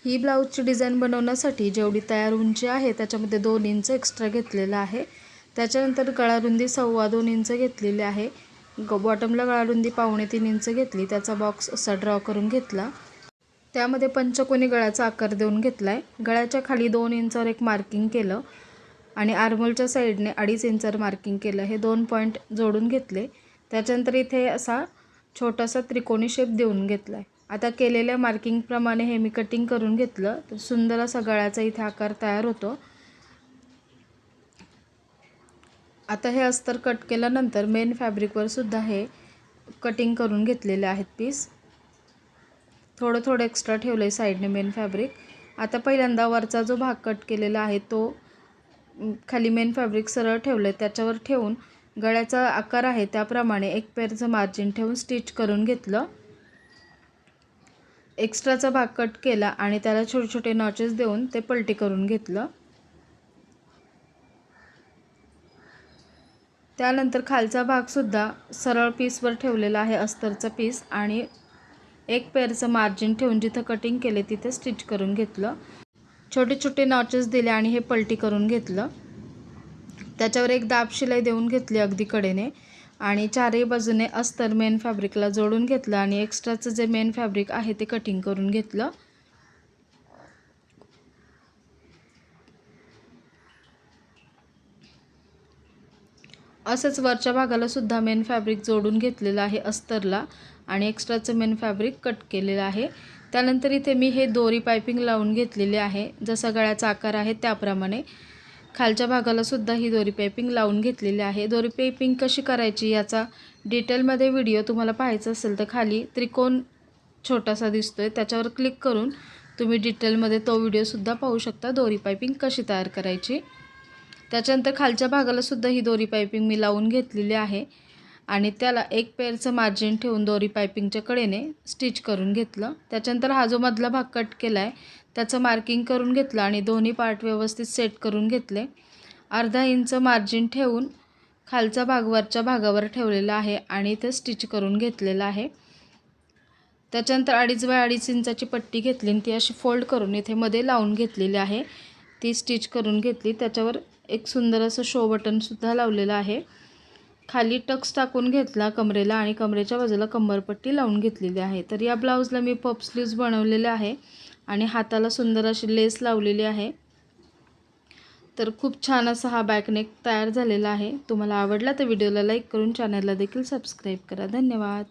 ही ब्लाऊजची design बनवण्यासाठी जेवढी तयार उंची आहे त्याच्यामध्ये 2 इंच एक्स्ट्रा घेतलेलं आहे। त्याच्यानंतर गळारुंदी 2.25 इंच घेतलेली आहे। बॉटमला गळारुंदी 2.25 इंच घेतली। त्याचा बॉक्स असा ड्रॉ करून घेतला। त्यामध्ये पंचकोनी गळ्याचा आकार देऊन घेतलाय। गळ्याच्या खाली 2 इंचावर एक मार्किंग केलं आणि आर्महोलच्या साईडने 2.5 इंचावर मार्किंग केलं। हे 2 पॉइंट जोडून घेतले। त्याच्यानंतर इथे असा छोटासा त्रिकोणी शेप देऊन घेतलाय। आता केलेल्या मार्किंग प्रमाणे हे मी कटिंग करून घेतलं तर सुंदर असा गळ्याचा इथे आकार तयार होतो। आता हे अस्तर कट केल्यानंतर मेन फॅब्रिकवर सुद्धा हे कटिंग करून घेतलेले आहेत पीस। थोडं थोडं एक्स्ट्रा ठेवलंय साइडने मेन फॅब्रिक। आता पहिल्यांदा वरचा जो भाग कट केलेला आहे तो खाली मेन फॅब्रिक सरळ ठेवलंय, त्याच्यावर ठेवून गळ्याचा आकार आहे त्याप्रमाणे एक पेरचं मार्जिन ठेवून स्टिच करून घेतलं। एक्स्ट्राचा भाग कट केला आणि त्याला छोटे छोटे नॉचेस देऊन ते पलटी करून घेतलं। त्यानंतर खालचा भाग सुद्धा सरळ पीसवर ठेवलेला आहे अस्तरचा पीस आणि एक पेरचं मार्जिन ठेवून जिथे कटिंग केले तिथे स्टिच करून घेतलं। छोटे छोटे नॉचेस दिले आणि हे पलटी करून घेतलं। त्याच्यावर एक दाब शिलाई देऊन घेतली अगदी कडेने आणि चारही बाजूने अस्तर मेन फॅब्रिकला जोडून घेतलं आणि एक्स्ट्राचं जे मेन फॅब्रिक आहे ते कटिंग करून घेतलं। असंच वरच्या भागाला सुद्धा मेन फॅब्रिक जोडून घेतलेलं आहे अस्तरला आणि एक्स्ट्राचं मेन फॅब्रिक कट केलेलं आहे। त्यानंतर इथे मी हे दोरी पाइपिंग लावून घेतलेली आहे, जसा गळ्याचा आकार आहे त्याप्रमाणे। खालच्या भागाला सुद्धा ही दोरी पाइपिंग लावून घेतलेली आहे। दोरी पाइपिंग कशी करायची याचा डिटेलमध्ये व्हिडिओ तुम्हाला पाहायचा असेल तर खाली त्रिकोण छोटासा दिसतोय त्याच्यावर क्लिक करून तुम्ही डिटेलमध्ये तो व्हिडिओ सुद्धा पाहू शकता, दोरी पाइपिंग कशी तयार करायची। त्याच्यानंतर खालच्या भागाला सुद्धा ही दोरी पाइपिंग मी लावून घेतलेली आहे आणि त्याला एक पेरचं मार्जिन ठेवून दोरी पाइपिंगच्या कडेने स्टिच करून घेतलं। त्याच्यानंतर हा जो मधला भाग कट केला आहे त्याचं मार्किंग करून घेतलं आणि दोन्ही पार्ट व्यवस्थित सेट करून घेतले। अर्धा इंच मार्जिन ठेवून खालचा भाग वरच्या भागावर ठेवलेला आहे आणि ते स्टिच करून घेतलेला आहे। त्याच्यानंतर 2.5 बाय 2.5 इंचाची पट्टी घेतली आणि ती अशी फोल्ड करून इथे मध्ये लावून घेतलेली आहे, ती स्टिच करून घेतली। त्याच्यावर एक सुंदर असं शो बटन सुद्धा लावलेलं आहे। खाली टक्स टाकून घेतला कमरेला आणि कमरेच्या बाजूला कंबरपट्टी लावून घेतलेली आहे। तर या ब्लाउजला मी पफ स्लीव्ज बनवलेले आहे आणि हाताला सुंदर अशी लेस लावलेली आहे। तर खूप छान असा हा बॅक नेक तयार झालेला आहे। तुम्हाला आवडला तर व्हिडिओला लाईक करून चॅनलला देखील सबस्क्राईब करा। धन्यवाद।